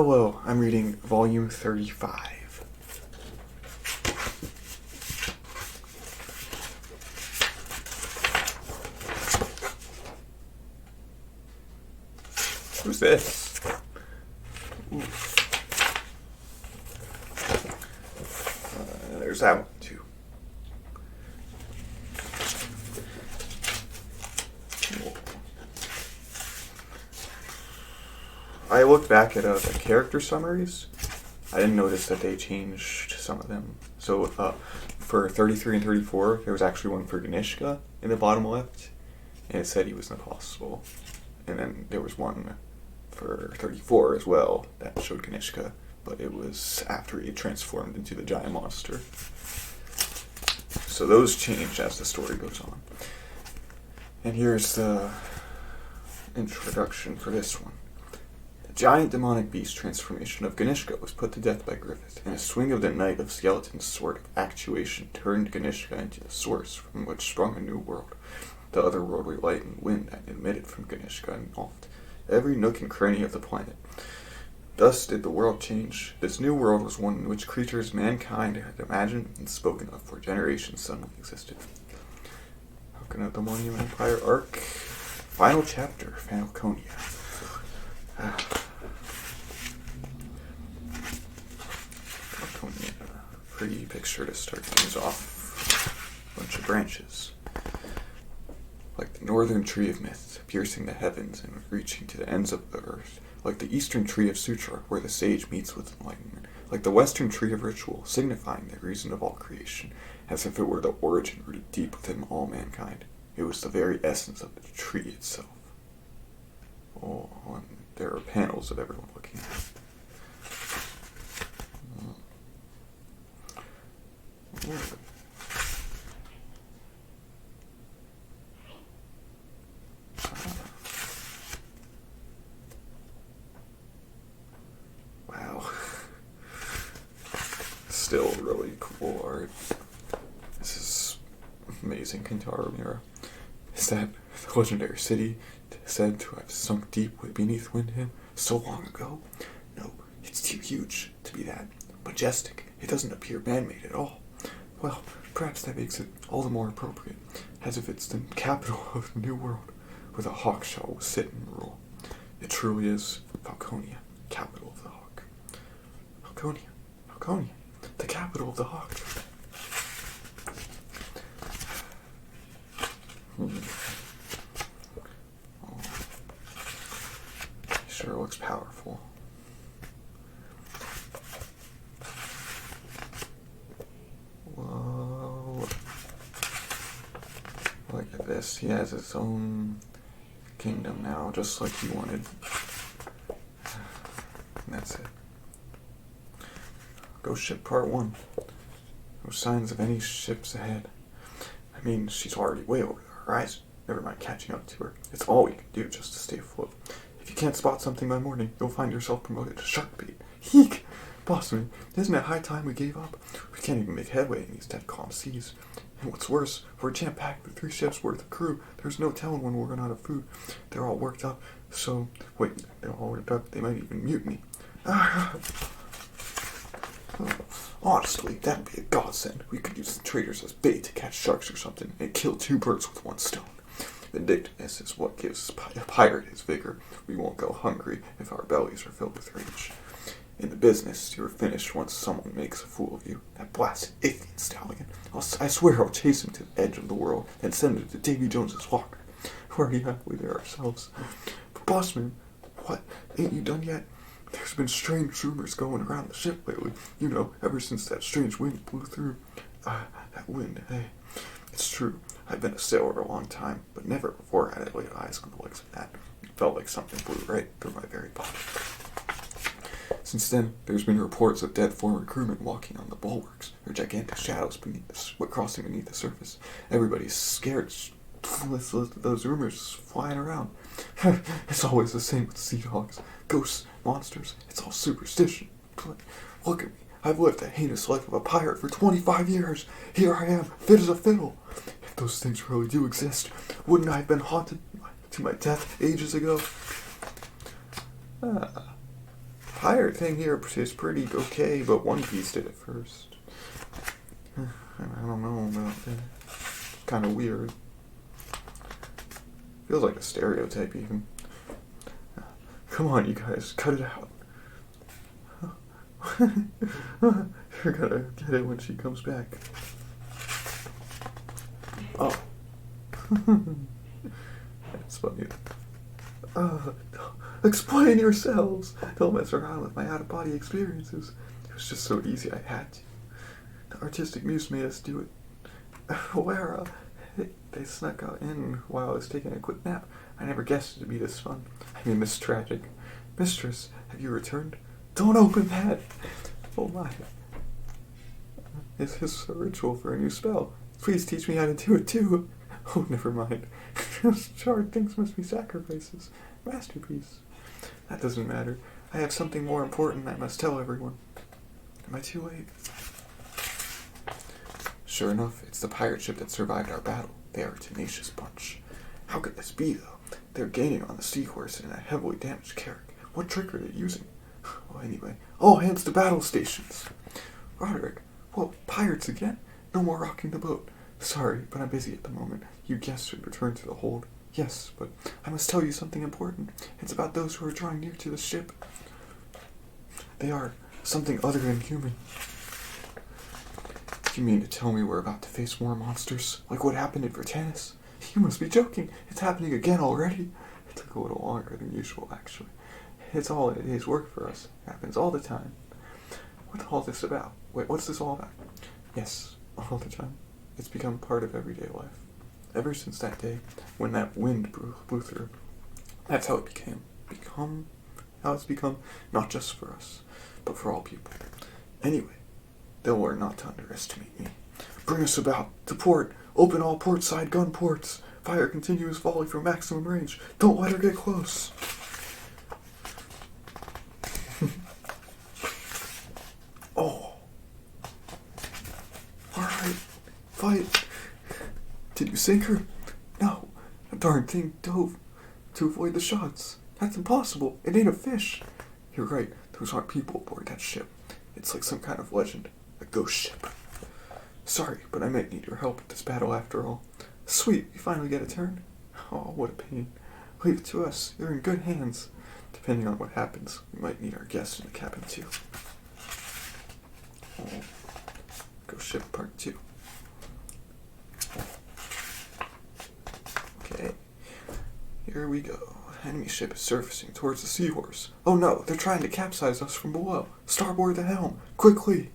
Hello, I'm reading volume 35. Who's this? Ooh. There's that one too. I looked back at the character summaries. I didn't notice that they changed some of them. So for 33 and 34, there was actually one for Ganishka in the bottom left, and it said he was an apostle. And then there was one for 34 as well that showed Ganishka, but it was after he had transformed into the giant monster. So those change as the story goes on. And here's the introduction for this one. Giant demonic beast transformation of Ganishka was put to death by Griffith, and a swing of the Knight of Skeleton's sword of actuation turned Ganishka into the source from which sprung a new world. The otherworldly light and wind that emitted from Ganishka engulfed every nook and cranny of the planet. Thus did the world change. This new world was one in which creatures mankind had imagined and spoken of for generations suddenly existed. Falcon of the Millennium Empire Arc, final chapter, Falconia. Pretty picture to start things off. Bunch of branches. Like the northern tree of myth, piercing the heavens and reaching to the ends of the earth. Like the eastern tree of sutra, where the sage meets with enlightenment. Like the western tree of ritual, signifying the reason of all creation, as if it were the origin rooted deep within all mankind. It was the very essence of the tree itself. Oh, and there are panels of everyone looking at it. Wow. Still really cool art. This is amazing. Kintaro Mira. Is that the legendary city said to have sunk deep beneath Windham so long ago? No, it's too huge to be that majestic. It doesn't appear man-made at all. Well, perhaps that makes it all the more appropriate, as if it's the capital of the new world, where the hawk shall sit and rule. It truly is Falconia, capital of the hawk. Falconia, the capital of the hawk. Oh, sure looks powerful. Whoa. Look at this. He has his own kingdom now, just like he wanted. And that's it. Ghost ship part 1. No signs of any ships ahead. I mean, she's already way over the horizon. Never mind catching up to her. It's all we can do just to stay afloat. If you can't spot something by morning, you'll find yourself promoted to shark bait. Eek! Bossman, isn't it high time we gave up? We can't even make headway in these dead calm seas. And what's worse, we're jam-packed with 3 ships worth of crew. There's no telling when we'll run out of food. They're all worked up, so... Wait, they're all worked up? They might even mutiny. Honestly, that'd be a godsend. We could use the traders as bait to catch sharks or something, and kill 2 birds with 1 stone. Vindictiveness is what gives a pirate his vigor. We won't go hungry if our bellies are filled with rage. In the business, you're finished once someone makes a fool of you. That blasted idiot stallion. I swear I'll chase him to the edge of the world and send him to Davy Jones's locker. We're already halfway there ourselves. But Bossman, what? Ain't you done yet? There's been strange rumors going around the ship lately. You know, ever since that strange wind blew through. That wind, hey. It's true. I've been a sailor a long time, but never before had I laid eyes on the likes of that. It felt like something blew right through my very body. Since then, there's been reports of dead former crewmen walking on the bulwarks, or gigantic shadows crossing beneath the surface. Everybody's scared with those rumors flying around. It's always the same with sea dogs, ghosts, monsters. It's all superstition. Look at me. I've lived the heinous life of a pirate for 25 years. Here I am, fit as a fiddle. If those things really do exist, wouldn't I have been haunted to my death ages ago? pirate thing here is pretty okay, but One Piece did it first. I don't know about that. Kind of weird. Feels like a stereotype even. Come on, you guys, cut it out. You're gonna get it when she comes back. Oh. That's funny. Explain yourselves. Don't mess around with my out-of-body experiences. It was just so easy I had to. The artistic muse made us do it. Where, they snuck out in while I was taking a quick nap. I never guessed it would be this fun. I mean, this tragic. Mistress, have you returned? Don't open that! Oh my. Is this a ritual for a new spell? Please teach me how to do it too. Oh, never mind. Hard things must be sacrifices. Masterpiece. That doesn't matter. I have something more important I must tell everyone. Am I too late? Sure enough, it's the pirate ship that survived our battle. They are a tenacious bunch. How could this be, though? They're gaining on the seahorse in a heavily damaged carrack. What trick are they using? Well, anyway, all hands to battle stations. Roderick, whoa, pirates again? No more rocking the boat. Sorry, but I'm busy at the moment. You guests should return to the hold. Yes, but I must tell you something important. It's about those who are drawing near to the ship. They are something other than human. You mean to tell me we're about to face more monsters? Like what happened in Vertanis? You must be joking. It's happening again already. It took a little longer than usual, actually. It's all a day's work for us. It happens all the time. What's all this about? Wait, what's this all about? Yes, all the time. It's become part of everyday life. Ever since that day, when that wind blew through. That's how it how it's become, not just for us, but for all people. Anyway, they'll learn not to underestimate me. Bring us about to port. Open all port side gun ports. Fire continuous volley for maximum range. Don't let her get close. Oh. Alright. Fight. Did you sink her? No. The darn thing dove to avoid the shots. That's impossible. It ain't a fish. You're right. Those aren't people aboard that ship. It's like some kind of legend. A ghost ship. Sorry, but I might need your help with this battle after all. Sweet, we finally get a turn. Oh, what a pain. Leave it to us. You're in good hands. Depending on what happens, we might need our guests in the cabin too. Oh. Ghost ship part 2. Okay. Here we go. Enemy ship is surfacing towards the seahorse. Oh no, they're trying to capsize us from below. Starboard the helm. Quickly.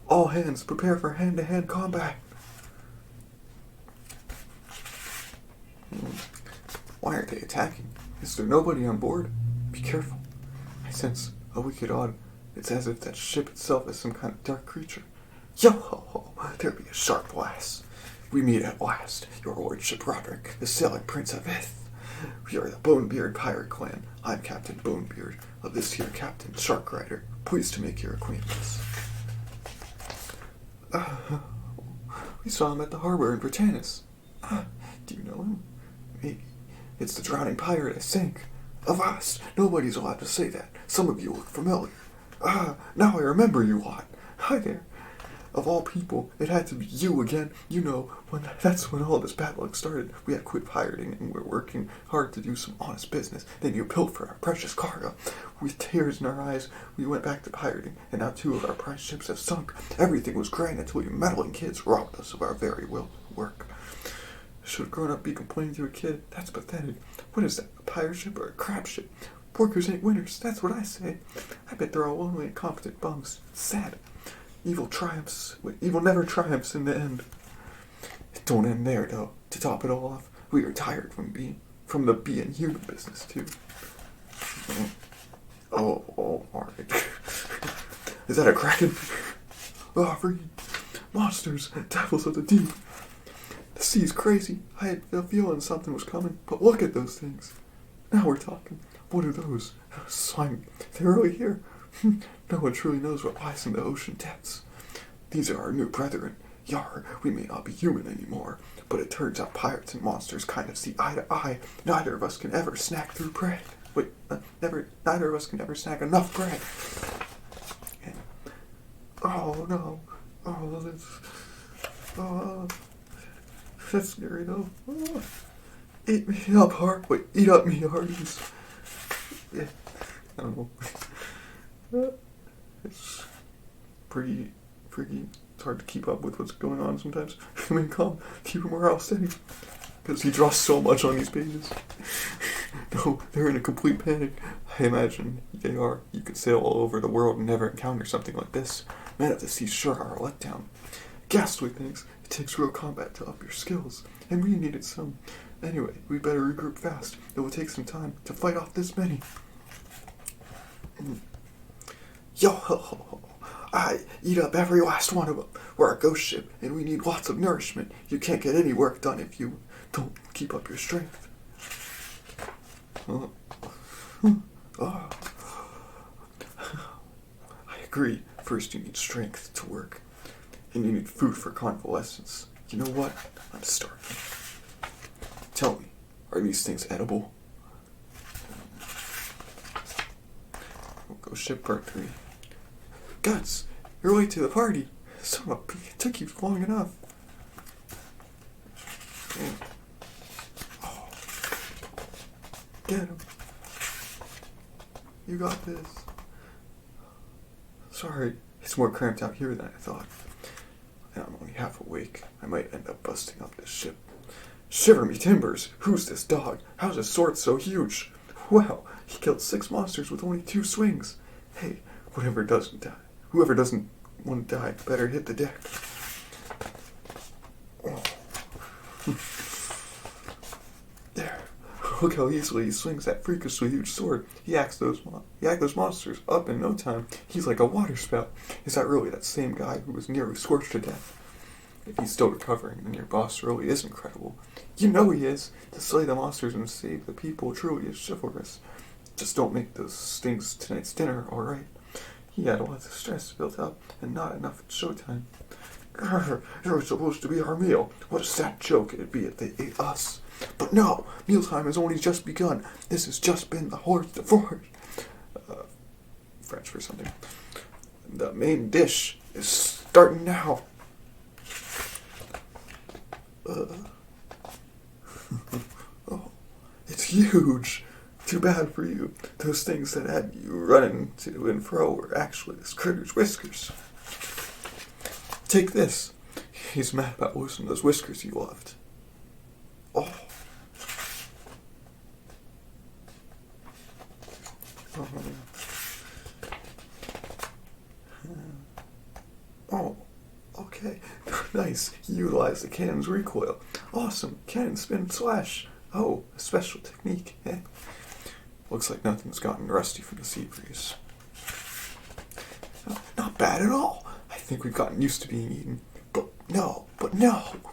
All hands, prepare for hand-to-hand combat. Why are they attacking? Is there nobody on board? Be careful. I sense a wicked odd. It's as if that ship itself is some kind of dark creature. Yo-ho-ho, there be a sharp blast. We meet at last, your lordship Roderick, the sailing prince of Ith. We are the Bonebeard pirate clan. I'm Captain Bonebeard of this here Captain Sharkrider. Pleased to make your acquaintance. We saw him at the harbor in Vertanis. Do you know him? Maybe. It's the drowning pirate I sank. Avast! Nobody's allowed to say that. Some of you look familiar. Now I remember you lot. Hi there. Of all people, it had to be you again. You know, that's when all this bad luck started. We had quit pirating and we're working hard to do some honest business. Then you pilfered for our precious cargo. With tears in our eyes, we went back to pirating, and now 2 of our prize ships have sunk. Everything was grand until you meddling kids robbed us of our very will to work. Should have grown up be complaining to a kid. That's pathetic. What is that, a pirate ship or a crab ship? Workers ain't winners, that's what I say. I bet they're all lonely and incompetent bums. It's sad. Evil never triumphs in the end. It don't end there, though. To top it all off, we are tired from the being human business, too. Oh, alright. Is that a kraken? Oh, free. Monsters, devils of the deep. The sea's crazy. I had a feeling something was coming, but look at those things. Now we're talking. What are those? Slime. They're really here. No one truly knows what lies in the ocean depths. These are our new brethren. Yar, we may not be human anymore, But it turns out pirates and monsters kind of see eye to eye. Neither of us can ever snack through bread. Neither of us can ever snack enough bread. And, oh no. That's scary though. Oh, eat me up, eat up me hearties. Yeah, I don't know. It's pretty freaky. It's hard to keep up with what's going on sometimes. I mean, keep your morale steady. Because he draws so much on these pages. No, they're in a complete panic. I imagine they are. You could sail all over the world and never encounter something like this. Men of the sea sure are a letdown. Ghastly things. It takes real combat to up your skills. And we needed some. Anyway, we better regroup fast. It will take some time to fight off this many. Yo, I eat up every last one of them. We're a ghost ship, and we need lots of nourishment. You can't get any work done if you don't keep up your strength. I agree. First you need strength to work, and you need food for convalescence. You know what? I'm starving. Tell me, are these things edible? We'll go ship part 3. Guts, you're late to the party. Son of a bitch, it took you long enough. Oh. Get him. You got this. Sorry, it's more cramped out here than I thought. And I'm only half awake. I might end up busting up this ship. Shiver me timbers! Who's this dog? How's his sword so huge? Wow, he killed 6 monsters with only 2 swings. Hey, whoever doesn't want to die better hit the deck. Oh. There. Look how easily he swings that freakishly huge sword. He hacked those monsters up in no time. He's like a water spout. Is that really that same guy who was nearly scorched to death? If he's still recovering, then your boss really is incredible. You know he is. To slay the monsters and save the people truly is chivalrous. Just don't make those things tonight's dinner, alright? He had a lot of stress built up, and not enough at showtime. It was supposed to be our meal. What a sad joke it'd be if they ate us. But no, mealtime has only just begun. This has just been the hors d'oeuvres. French for something. The main dish is starting now. Oh, it's huge. Too bad for you. Those things that had you running to and fro were actually this critter's whiskers. Take this. He's mad about losing those whiskers you loved. Oh. Oh, okay. Nice. You utilize the cannon's recoil. Awesome. Cannon spin slash. Oh, a special technique. Eh? Looks like nothing's gotten rusty from the sea breeze. Not bad at all. I think we've gotten used to being eaten. But no,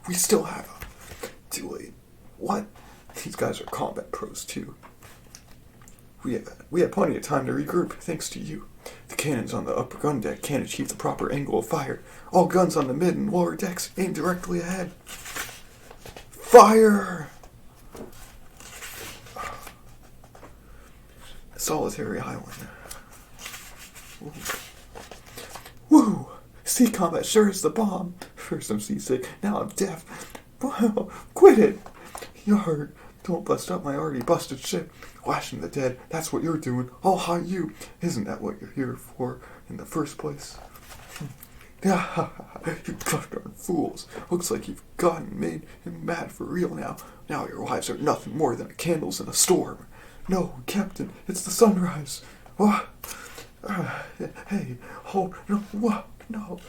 we still have them. Too late. What? These guys are combat pros too. We had plenty of time to regroup, thanks to you. The cannons on the upper gun deck can't achieve the proper angle of fire. All guns on the mid and lower decks aim directly ahead. Fire! Solitary island. Ooh. Woo! Sea combat sure is the bomb. First I'm seasick, now I'm deaf. Wow, quit it! Yard, don't bust up my already busted ship. Lashing the dead, that's what you're doing. I'll hire you. Isn't that what you're here for in the first place? You goddamn fools. Looks like you've made him mad for real now. Now your lives are nothing more than candles in a storm. No, Captain, it's the sunrise. What? Hey, hold, no, what? No.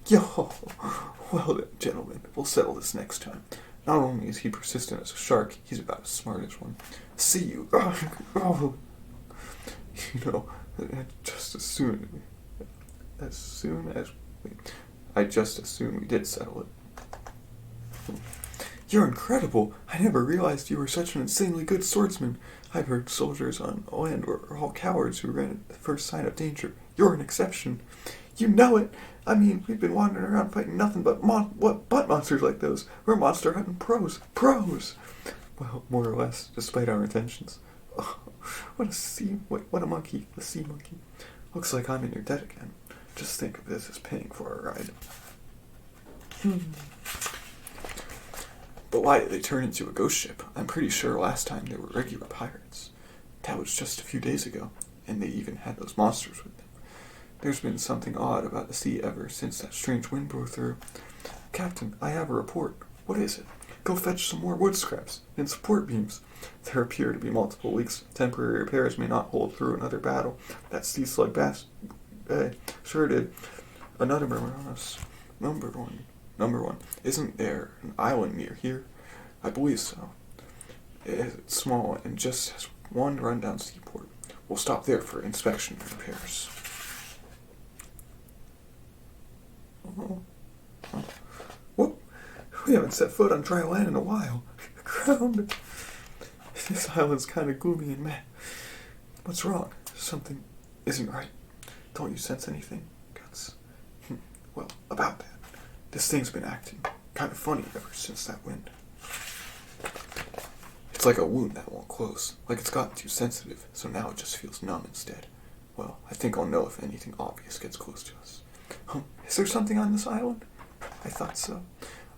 Yo, well then, gentlemen, we'll settle this next time. Not only is he persistent as a shark, he's about as smart as one. See you. Oh. You know, I just as soon we did settle it. You're incredible. I never realized you were such an insanely good swordsman. I've heard soldiers on land were all cowards who ran at the first sign of danger. You're an exception. You know it. I mean, we've been wandering around fighting nothing but butt monsters like those. We're monster hunting pros. Pros! Well, more or less, despite our intentions. Oh, what a monkey. A sea monkey. Looks like I'm in your debt again. Just think of this as paying for our ride. But why did they turn into a ghost ship? I'm pretty sure last time they were regular pirates. That was just a few days ago, and they even had those monsters with them. There's been something odd about the sea ever since that strange wind blew through. Captain, I have a report. What is it? Go fetch some more wood scraps and support beams. There appear to be multiple leaks. Temporary repairs may not hold through another battle. That sea slug sure did. Another bonus. Number one. Isn't there an island near here? I believe so. It's small and just has one rundown seaport. We'll stop there for inspection and repairs. Whoop! We haven't set foot on dry land in a while. Ground. This island's kind of gloomy and meh. What's wrong? Something isn't right. Don't you sense anything, Guts? Well, about that. This thing's been acting kind of funny ever since that wind. It's like a wound that won't close. Like it's gotten too sensitive, so now it just feels numb instead. Well, I think I'll know if anything obvious gets close to us. Is there something on this island? I thought so.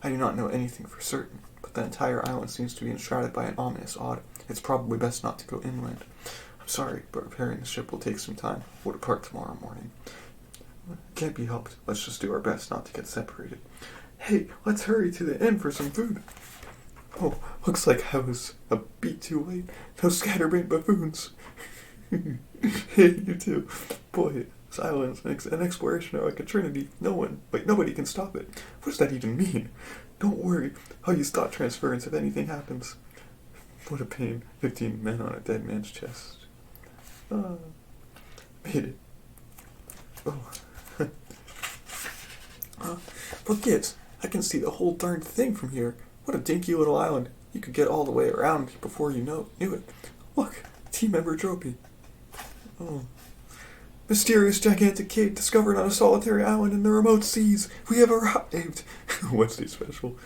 I do not know anything for certain, but the entire island seems to be enshrouded by an ominous aura. It's probably best not to go inland. I'm sorry, but repairing the ship will take some time. We'll depart tomorrow morning. Can't be helped. Let's just do our best not to get separated. Hey, let's hurry to the inn for some food. Oh, looks like I was a beat too late. Those scatterbrained buffoons. Hey, you too. Boy, silence and an exploration are like a trinity. Nobody can stop it. What does that even mean? Don't worry. I'll use thought transference if anything happens. What a pain. 15 men on a dead man's chest. Made it. Oh. Look, kids, I can see the whole darn thing from here. What a dinky little island. You could get all the way around before you knew it. Look, team member trophy. Oh. Mysterious gigantic cave discovered on a solitary island in the remote seas. We have arrived. What's the special?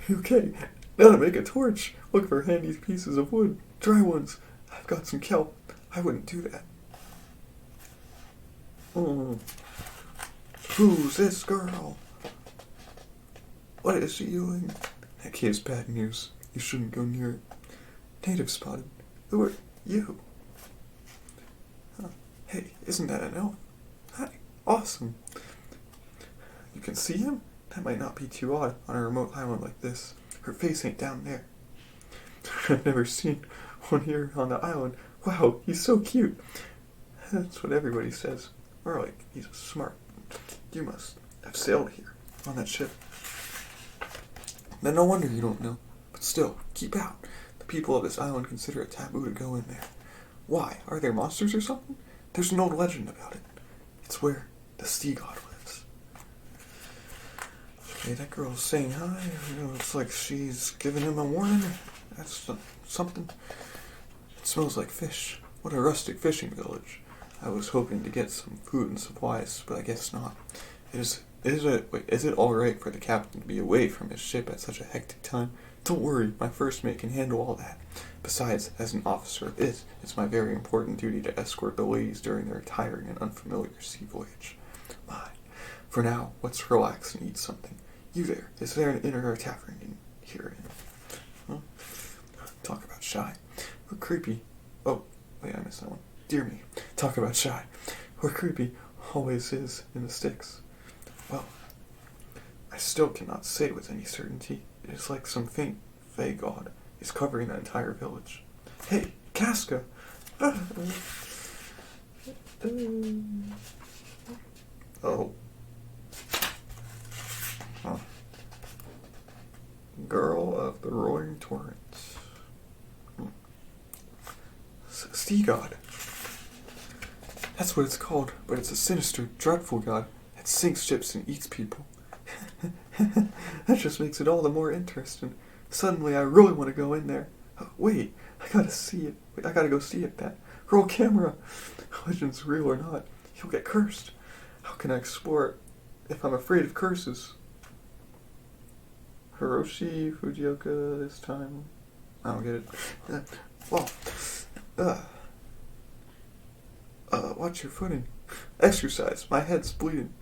Okay, now to make a torch. Look for handy pieces of wood. Dry ones. I've got some kelp. I wouldn't do that. Oh. Who's this girl? What is she doing? That cave's bad news. You shouldn't go near it. Native spotted. Who are you? Huh. Hey, isn't that an elf? Hi. Awesome. You can see him? That might not be too odd on a remote island like this. Her face ain't down there. I've never seen one here on the island. Wow, he's so cute. That's what everybody says. Or like, he's smart. You must have sailed here on that ship. Then no wonder you don't know. But still, keep out. The people of this island consider it taboo to go in there. Why? Are there monsters or something? There's an old legend about it. It's where the sea god lives. Okay, that girl's saying hi. Looks like she's giving him a warning. That's something. It smells like fish. What a rustic fishing village. I was hoping to get some food and supplies, but I guess not. Is it alright for the captain to be away from his ship at such a hectic time? Don't worry, my first mate can handle all that. Besides, as an officer of it, it's my very important duty to escort the ladies during their tiring and unfamiliar sea voyage. My. For now, let's relax and eat something. You there, is there an inn or a tavern in here? Huh? Talk about shy. We're creepy. Oh, wait, I missed that one. Dear me, talk about shy. We're creepy. Always is in the sticks. Well, I still cannot say with any certainty. It is like some faint, vague god is covering the entire village. Hey, Casca! Oh. Huh. Girl of the Roaring Torrents. Sea god. That's what it's called, but it's a sinister, dreadful god that sinks ships and eats people. That just makes it all the more interesting. Suddenly, I really want to go in there. Wait, I gotta see it. I gotta go see it, that. Roll camera. Legend's real or not, you'll get cursed. How can I explore it if I'm afraid of curses? Hiroshi Fujioka this time. I don't get it. Watch your footing. Exercise. My head's bleeding.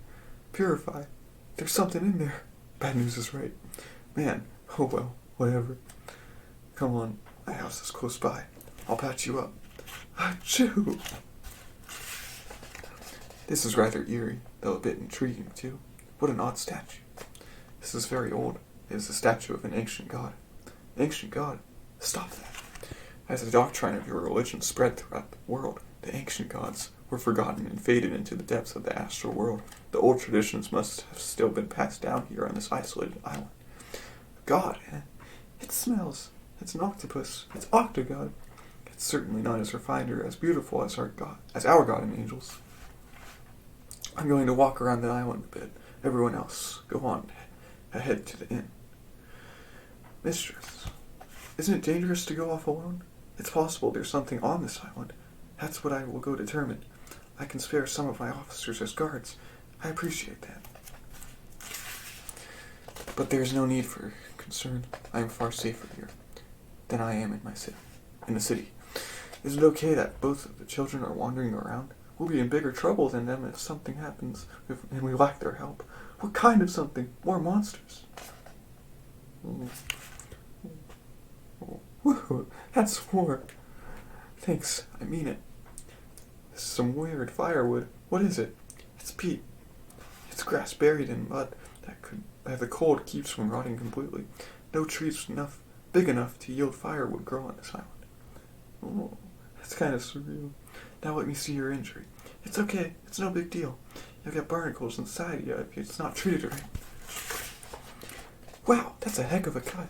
Purify. There's something in there. Bad news is right. Man, oh well, whatever. Come on, my house is close by. I'll patch you up. Achoo! This is rather eerie, though a bit intriguing too. What an odd statue. This is very old. It is the statue of an ancient god. Ancient god? Stop that. As the doctrine of your religion spread throughout the world, the ancient gods were forgotten and faded into the depths of the astral world. The old traditions must have still been passed down here on this isolated island. God, it smells. It's an octopus. It's Octogod. It's certainly not as refined or as beautiful as our god and angels. I'm going to walk around the island a bit. Everyone else, go on ahead to the inn. Mistress, isn't it dangerous to go off alone? It's possible there's something on this island. That's what I will go determine. I can spare some of my officers as guards. I appreciate that. But there is no need for concern. I am far safer here than I am in the city. Is it okay that both of the children are wandering around? We'll be in bigger trouble than them if something happens and we lack their help. What kind of something? More monsters. Woohoo! That's more. Thanks, I mean it. This is some weird firewood. What is it? It's peat. It's grass buried in mud that the cold keeps from rotting completely. No trees big enough to yield firewood grow on this island. Oh, that's kind of surreal. Now let me see your injury. It's okay. It's no big deal. You'll get barnacles inside you if it's not treated right. Wow, that's a heck of a cut.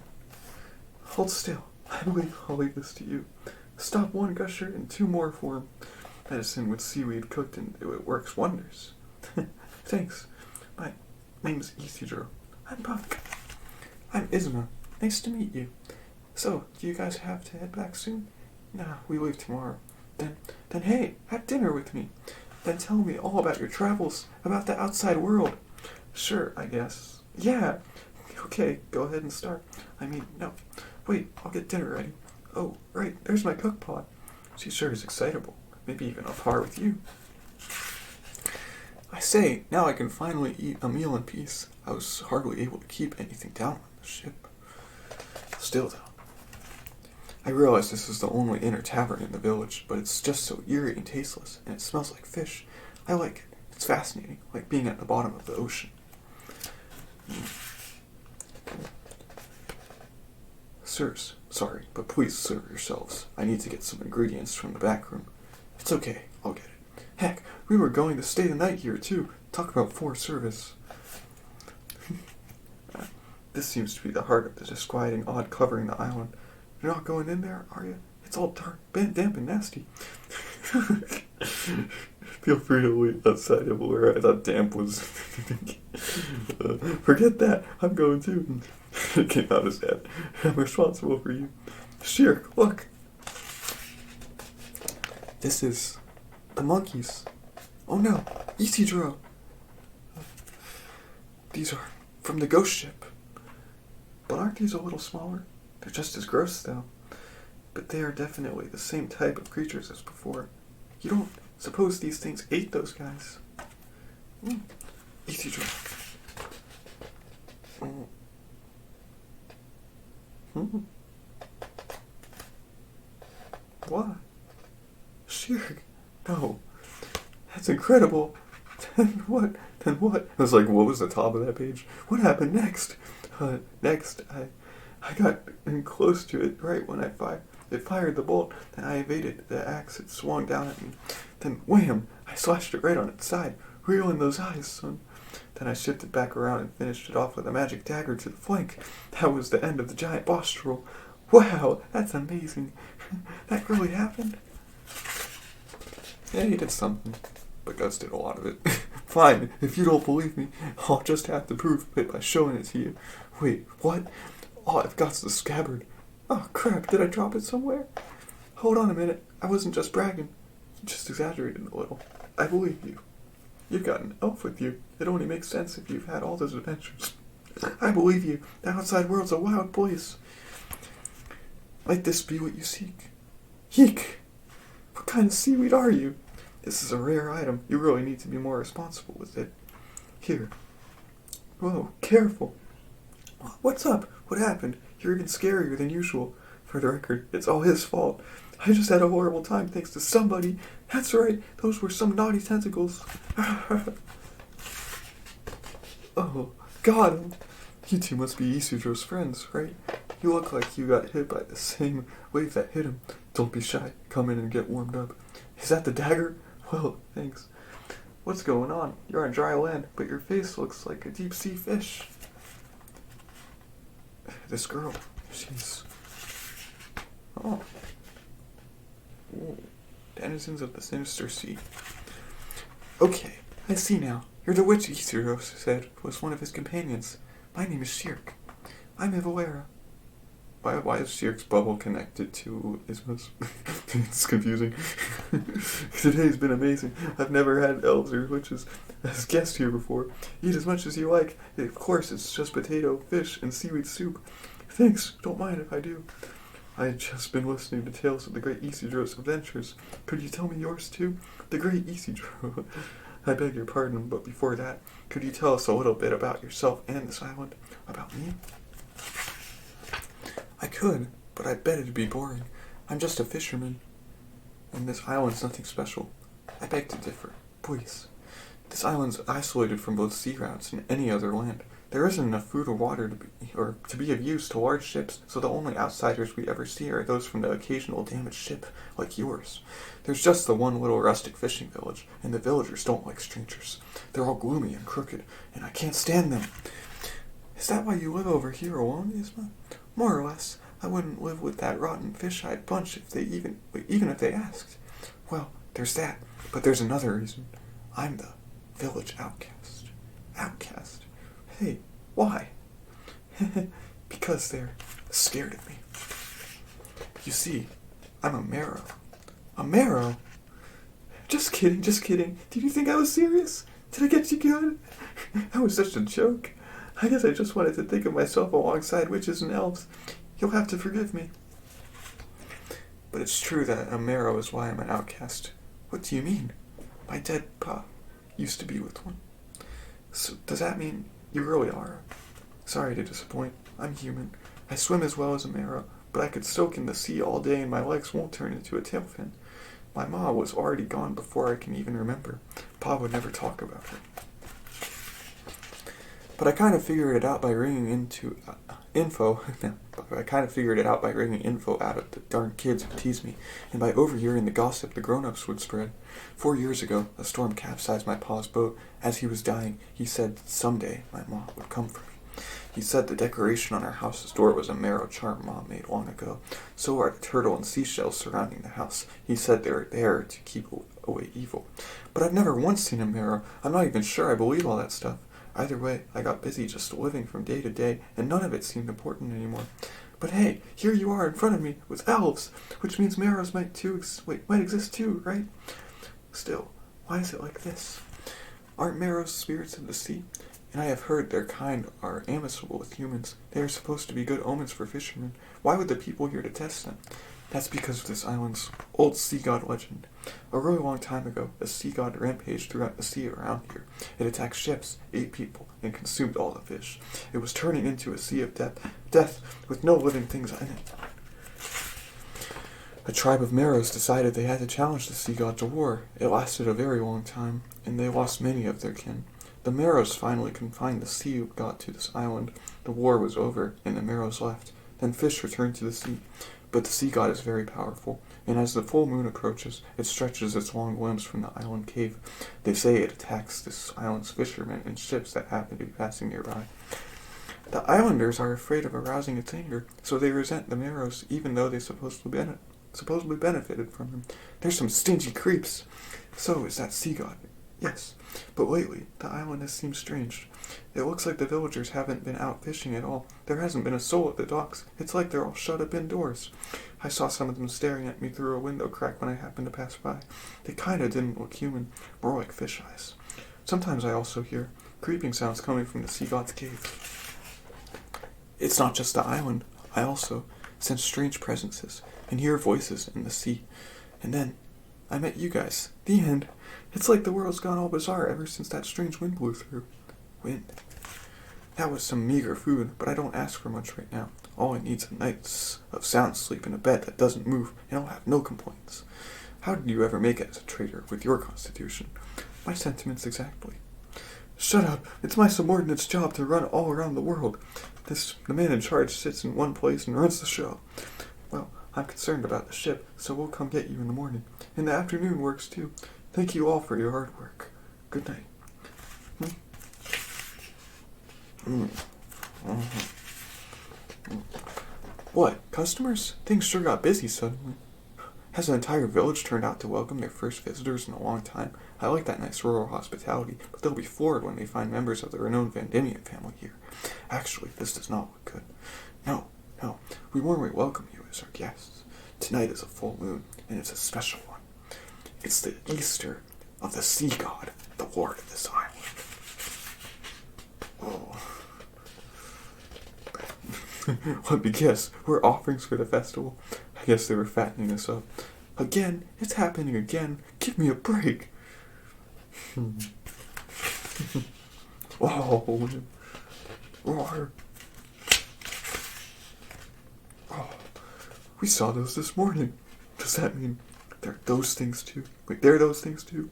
Hold still. I believe I'll leave this to you. Stop one gusher and two more form. Medicine with seaweed cooked into it works wonders. Thanks. My name's Isidro. I'm Buck. I'm Isma. Nice to meet you. So, do you guys have to head back soon? Nah, we leave tomorrow. Then hey, have dinner with me. Then tell me all about your travels, about the outside world. Sure, I guess. Yeah. Okay, go ahead and start. No. Wait, I'll get dinner ready. Oh, right, there's my cook pot. She sure is excitable. Maybe even on par with you. I say, now I can finally eat a meal in peace. I was hardly able to keep anything down on the ship. Still, though. I realize this is the only inner tavern in the village, but it's just so eerie and tasteless, and it smells like fish. I like it. It's fascinating, like being at the bottom of the ocean. Sirs, sorry, but please serve yourselves. I need to get some ingredients from the back room. It's okay, I'll get it. Heck, we were going to stay the night here, too. Talk about poor service. This seems to be the heart of the disquieting odd covering the island. You're not going in there, are you? It's all dark, damp, and nasty. Feel free to wait outside of where I thought damp was. Forget that. I'm going too. It came out as that. I'm responsible for you. Shirk, look. This is the monkeys. Oh no, Isidro. These are from the ghost ship. But aren't these a little smaller? They're just as gross, though. But they are definitely the same type of creatures as before. You don't suppose these things ate those guys? Easy drink. What? Shirk? No. That's incredible. Then what? I was like, what was the top of that page? What happened next? Next, I got in close to it right when it fired the bolt. Then I evaded the axe. It swung down at me. Then wham! I slashed it right on its side. Reel in those eyes, son. Then I shifted back around and finished it off with a magic dagger to the flank. That was the end of the giant boss troll. Wow, that's amazing. That really happened? Yeah, he did something. But Gus did a lot of it. Fine, if you don't believe me, I'll just have to prove it by showing it to you. Wait, what? Oh, I've got the scabbard. Oh, crap, did I drop it somewhere? Hold on a minute, I wasn't just bragging. You just exaggerated a little. I believe you. You've got an elf with you. It only makes sense if you've had all those adventures. I believe you. The outside world's a wild place. Might this be what you seek? Yeek! What kind of seaweed are you? This is a rare item. You really need to be more responsible with it. Here. Whoa, careful. What's up? What happened? You're even scarier than usual. For the record, it's all his fault. I just had a horrible time thanks to somebody. That's right, those were some naughty tentacles. Oh, got him. You two must be Isudro's friends, right? You look like you got hit by the same wave that hit him. Don't be shy. Come in and get warmed up. Is that the dagger? Well, thanks. What's going on? You're on dry land, but your face looks like a deep-sea fish. This girl, she's... Oh. Ooh. Denizens of the sinister sea. Okay, I see now. You're the witch Isudro said was one of his companions. My name is Shirk. I'm Ivalera. Why is Shirk's bubble connected to Isma's? It's confusing. Today's been amazing. I've never had elves or witches as guests here before. Eat as much as you like. Of course, it's just potato, fish, and seaweed soup. Thanks. Don't mind if I do. I had just been listening to tales of the great Isudro's adventures. Could you tell me yours too? The great Isudro. I beg your pardon, but before that, could you tell us a little bit about yourself and this island? About me? I could, but I bet it'd be boring. I'm just a fisherman, and this island's nothing special. I beg to differ. Please. This island's isolated from both sea routes and any other land. There isn't enough food or water to be of use to large ships, so the only outsiders we ever see are those from the occasional damaged ship, like yours. There's just the one little rustic fishing village, and the villagers don't like strangers. They're all gloomy and crooked, and I can't stand them. Is that why you live over here alone, Isma? More or less. I wouldn't live with that rotten fish-eyed bunch if they even if they asked. Well, there's that, but there's another reason. I'm the village outcast. Outcast? Hey, why? Because they're scared of me. You see, I'm a marrow. A marrow? Just kidding. Did you think I was serious? Did I get you good? That was such a joke. I guess I just wanted to think of myself alongside witches and elves. You'll have to forgive me. But it's true that a marrow is why I'm an outcast. What do you mean? My dead pa used to be with one. So does that mean you really are? Sorry to disappoint. I'm human. I swim as well as a marrow, but I could soak in the sea all day and my legs won't turn into a tail fin. My ma was already gone before I can even remember. Pa would never talk about her. But I kind of figured it out by ringing info out of the darn kids who tease me, and by overhearing the gossip the grown-ups would spread. 4 years ago, a storm capsized my pa's boat. As he was dying, he said someday my mom would come for me. He said the decoration on our house's door was a marrow charm Mom made long ago. So are the turtle and seashells surrounding the house. He said they were there to keep away evil. But I've never once seen a marrow. I'm not even sure I believe all that stuff. Either way, I got busy just living from day to day, and none of it seemed important anymore. But hey, here you are in front of me with elves, which means marrows might exist too, right? Still, why is it like this? Aren't marrows spirits of the sea? And I have heard their kind are amicable with humans. They are supposed to be good omens for fishermen. Why would the people here detest them? That's because of this island's old sea god legend. A really long time ago, a sea god rampaged throughout the sea around here. It attacked ships, ate people, and consumed all the fish. It was turning into a sea of death with no living things in it. A tribe of marrows decided they had to challenge the sea god to war. It lasted a very long time, and they lost many of their kin. The marrows finally confined the sea god to this island. The war was over, and the marrows left. Then fish returned to the sea. But the sea god is very powerful, and as the full moon approaches, it stretches its long limbs from the island cave. They say it attacks this island's fishermen and ships that happen to be passing nearby. The islanders are afraid of arousing its anger, so they resent the marrows, even though they supposedly benefited from them. They're some stingy creeps. So is that sea god. Yes, but lately, the island has seemed strange. It looks like the villagers haven't been out fishing at all. There hasn't been a soul at the docks. It's like they're all shut up indoors. I saw some of them staring at me through a window crack when I happened to pass by. They kinda didn't look human, more like fish eyes. Sometimes I also hear creeping sounds coming from the sea god's cave. It's not just the island. I also sense strange presences and hear voices in the sea. And then I met you guys. The end. It's like the world's gone all bizarre ever since that strange wind blew through. Wind. That was some meager food, but I don't ask for much right now. All I need's a night of sound sleep in a bed that doesn't move, and I'll have no complaints. How did you ever make it as a trader with your constitution? My sentiments exactly. Shut up. It's my subordinate's job to run all around the world. The man in charge sits in one place and runs the show. Well, I'm concerned about the ship, so we'll come get you in the morning. And the afternoon works too. Thank you all for your hard work. Good night. What? Customers? Things sure got busy suddenly. Has an entire village turned out to welcome their first visitors in a long time? I like that nice rural hospitality, but they'll be floored when they find members of the renowned Millennium family here. Actually, this does not look good. No. We warmly welcome you as our guests. Tonight is a full moon, and it's a special one. It's the Easter of the sea god, the lord of this island. Oh. Let me guess, we're offerings for the festival. I guess they were fattening us up. Again? It's happening again. Give me a break. Oh. Roar. Oh. We saw those this morning. Does that mean they're those things too? Wait, they're those things too?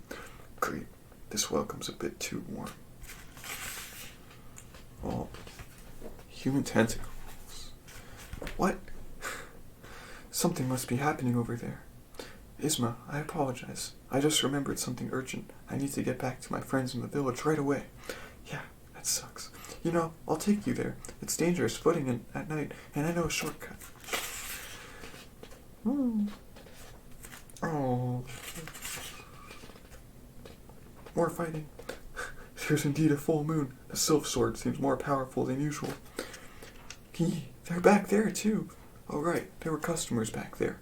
Great. This welcome's a bit too warm. Oh. Human tentacles. What? Something must be happening over there. Isma, I apologize. I just remembered something urgent. I need to get back to my friends in the village right away. Yeah, that sucks. You know, I'll take you there. It's dangerous footing at night, and I know a shortcut. Oh. More fighting. There's indeed a full moon. The sylph sword seems more powerful than usual. They're back there, too. Oh, right. There were customers back there.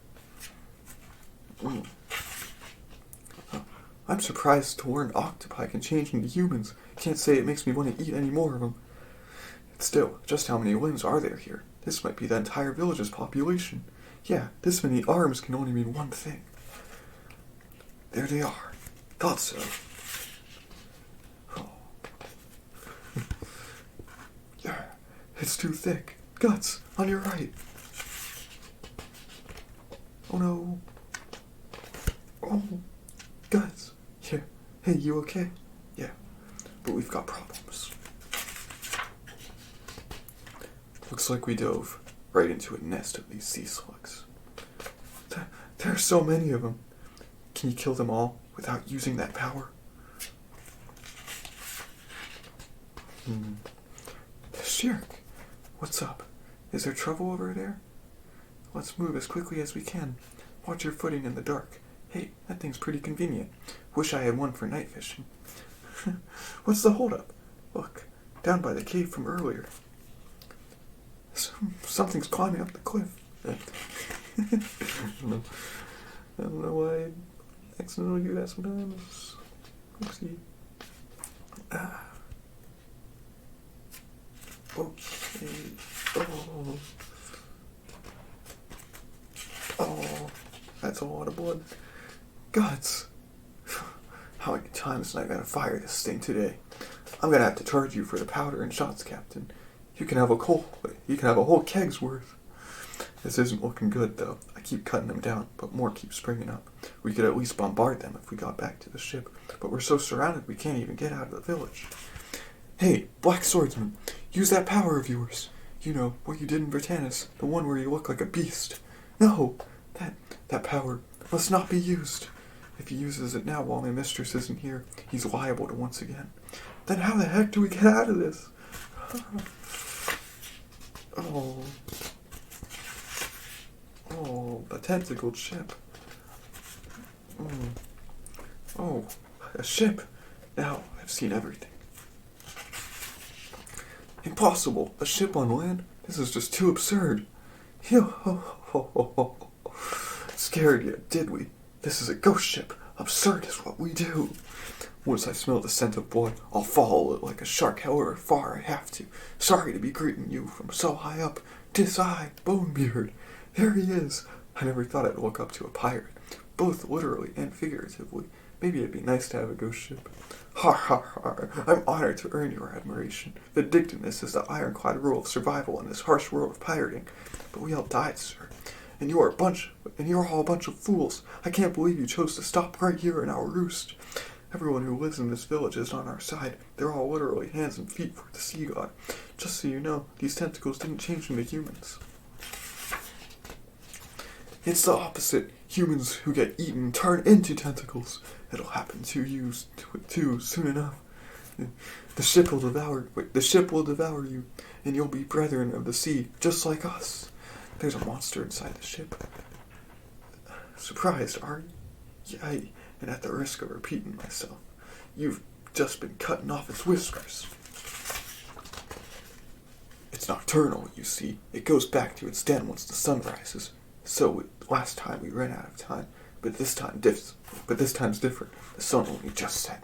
I'm surprised to learn octopi can change into humans. Can't say it makes me want to eat any more of them. Still, just how many limbs are there here? This might be the entire village's population. Yeah, this many arms can only mean one thing. There they are. Thought so. Oh. Yeah, it's too thick. Guts, on your right. Oh no. Oh, guts. Yeah. Hey, you okay? Yeah. But we've got problems. Looks like we dove right into a nest of these sea slugs. There are so many of them. Can you kill them all without using that power? Shirk, what's up? Is there trouble over there? Let's move as quickly as we can. Watch your footing in the dark. Hey, that thing's pretty convenient. Wish I had one for night fishing. What's the holdup? Look, down by the cave from earlier. Something's climbing up the cliff. I don't know why I accidentally do that sometimes. Oopsie. Okay. Oh, that's a lot of blood. Guts. How many times am I gonna fire this thing today? I'm gonna have to charge you for the powder and shots, Captain. You can have a whole keg's worth. This isn't looking good, though. I keep cutting them down, but more keep springing up. We could at least bombard them if we got back to the ship, but we're so surrounded we can't even get out of the village. Hey, Black Swordsman, use that power of yours. You know, what you did in Britannis, the one where you look like a beast. No, that power must not be used. If he uses it now while my mistress isn't here, he's liable to once again. Then how the heck do we get out of this? Oh, the tentacled ship. Oh, a ship. Now I've seen everything. Impossible. A ship on land? This is just too absurd. Scared you, did we? This is a ghost ship. Absurd is what we do. Once I smell the scent of blood, I'll follow it like a shark however far I have to. Sorry to be greeting you from so high up. 'Tis I, Bonebeard. There he is. I never thought I'd look up to a pirate, both literally and figuratively. Maybe it'd be nice to have a ghost ship. Har har har. I'm honored to earn your admiration. Vindictiveness is the ironclad rule of survival in this harsh world of pirating. But we all died, sir. And you're all a bunch of fools. I can't believe you chose to stop right here in our roost. Everyone who lives in this village is on our side. They're all literally hands and feet for the sea god. Just so you know, these tentacles didn't change into humans. It's the opposite. Humans who get eaten turn into tentacles. It'll happen to you too soon enough. The ship will devour you, and you'll be brethren of the sea, just like us. There's a monster inside the ship. Surprised, are you? Yay. And at the risk of repeating myself, you've just been cutting off its whiskers. It's nocturnal, you see. It goes back to its den once the sun rises. So last time we ran out of time, but this time's different. The sun only just set.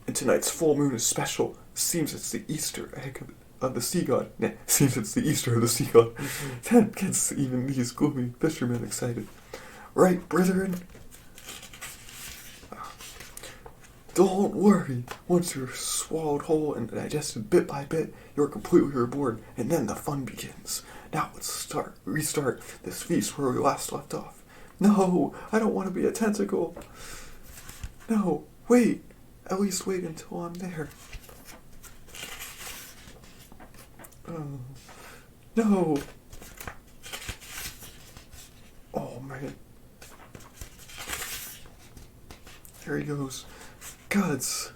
And tonight's full moon is special. Seems it's the Easter egg of the sea god. Seems it's the Easter of the sea god. That gets even these gloomy fishermen excited. Right, brethren? Don't worry. Once you're swallowed whole and digested bit by bit, you're completely reborn, and then the fun begins. Now let's restart this feast where we last left off. No, I don't want to be a tentacle. No, wait. At least wait until I'm there. No. Oh, man. There he goes. Guts.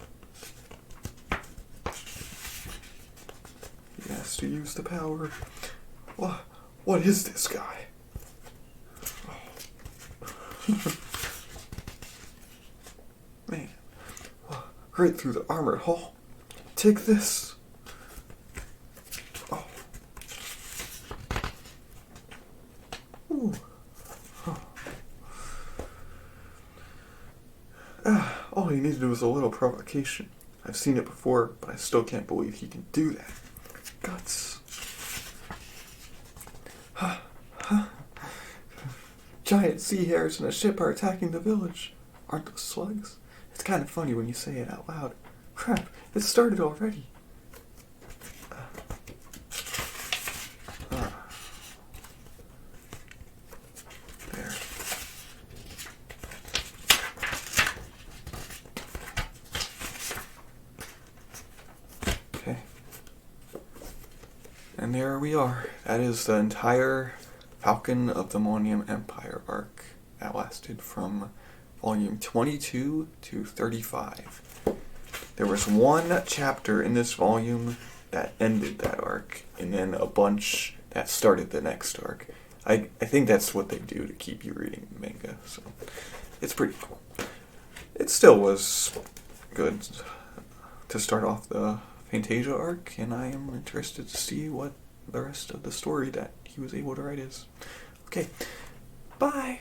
He has to use the power. What is this guy? Man. Right through the armored hull. Take this. Oh. Ooh. All he needed was a little provocation. I've seen it before, but I still can't believe he can do that. Guts. Giant sea hares in a ship are attacking the village. Aren't those slugs? It's kind of funny when you say it out loud. Crap, it started already. There. Okay. And there we are. That is the entire Falcon of the Millennium Empire arc that lasted from volume 22 to 35. There was one chapter in this volume that ended that arc, and then a bunch that started the next arc. I think that's what they do to keep you reading manga, so it's pretty cool. It still was good to start off the Fantasia arc, and I am interested to see what the rest of the story that he was able to write is. Okay, bye!